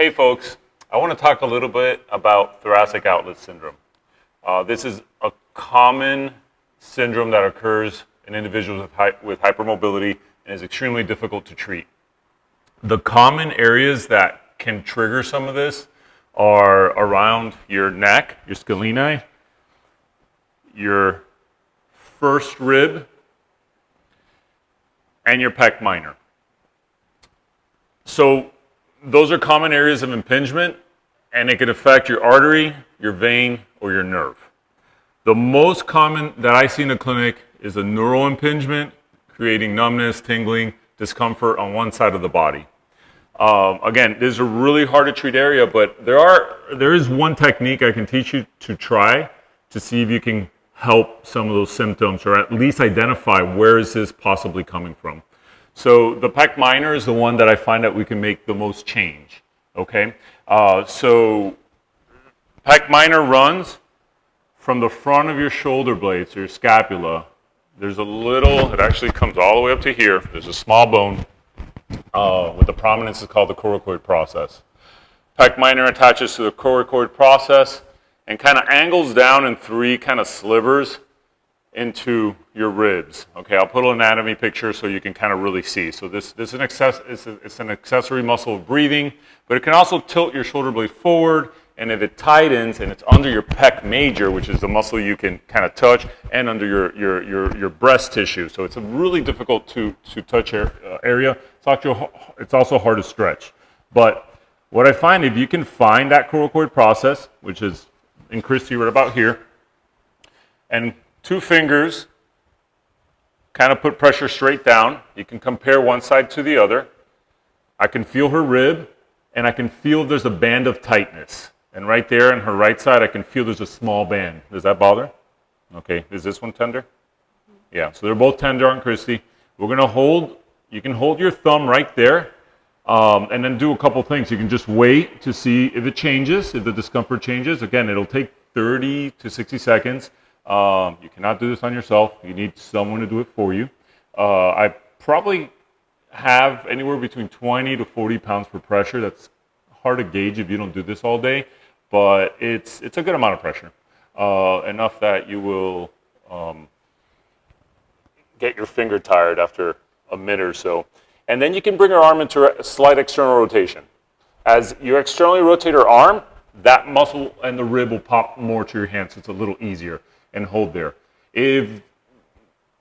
Hey folks, I want to talk a little bit about thoracic outlet syndrome. This is a common syndrome that occurs in individuals with hypermobility and is extremely difficult to treat. The common areas that can trigger some of this are around your neck, your scalini, your first rib, and your pec minor. So those are common areas of impingement, and it can affect your artery, your vein, or your nerve. The most common that I see in the clinic is a neural impingement, creating numbness, tingling, discomfort on one side of the body. Again, this is a really hard to treat area, but there is one technique I can teach you to try to see if you can help some of those symptoms, or at least identify where is this possibly coming from. So the pec minor is the one that I find that we can make the most change, okay? So pec minor runs from the front of your shoulder blades, your scapula. There's a little, it actually comes all the way up to here. There's a small bone with the prominence is called the coracoid process. Pec minor attaches to the coracoid process and kind of angles down in three kind of slivers into your ribs. Okay, I'll put an anatomy picture so you can kind of really see. So this is it's an accessory muscle of breathing, but it can also tilt your shoulder blade forward, and if it tightens and it's under your pec major, which is the muscle you can kind of touch, and under your breast tissue. So it's a really difficult to touch area. It's also hard to stretch. But what I find, if you can find that coracoid process, which is in Christie right about here, and two fingers kind of put pressure straight down. You can compare one side to the other. I can feel her rib, and I can feel there's a band of tightness. And right there on her right side, I can feel there's a small band. Does that bother? Okay, is this one tender? Yeah, so they're both tender on Christie. We're going to hold, you can hold your thumb right there, and then do a couple things. You can just wait to see if it changes, if the discomfort changes. Again, it'll take 30 to 60 seconds. You cannot do this on yourself. You need someone to do it for you. I probably have anywhere between 20 to 40 pounds per pressure. That's hard to gauge if you don't do this all day, but it's a good amount of pressure. Enough that you will get your finger tired after a minute or so. And then you can bring your arm into a slight external rotation. As you externally rotate your arm, that muscle and the rib will pop more to your hand, so it's a little easier. And hold there. If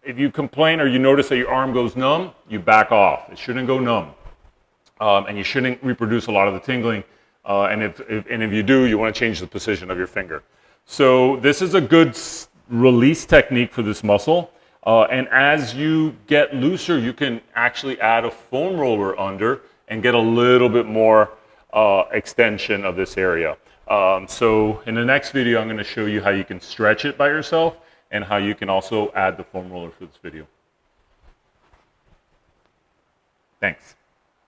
you complain or you notice that your arm goes numb, you back off. It shouldn't go numb. And you shouldn't reproduce a lot of the tingling. And if you do, you want to change the position of your finger. So this is a good release technique for this muscle. And as you get looser, you can actually add a foam roller under and get a little bit more extension of this area. So in the next video, I'm going to show you how you can stretch it by yourself and how you can also add the foam roller for this video. Thanks.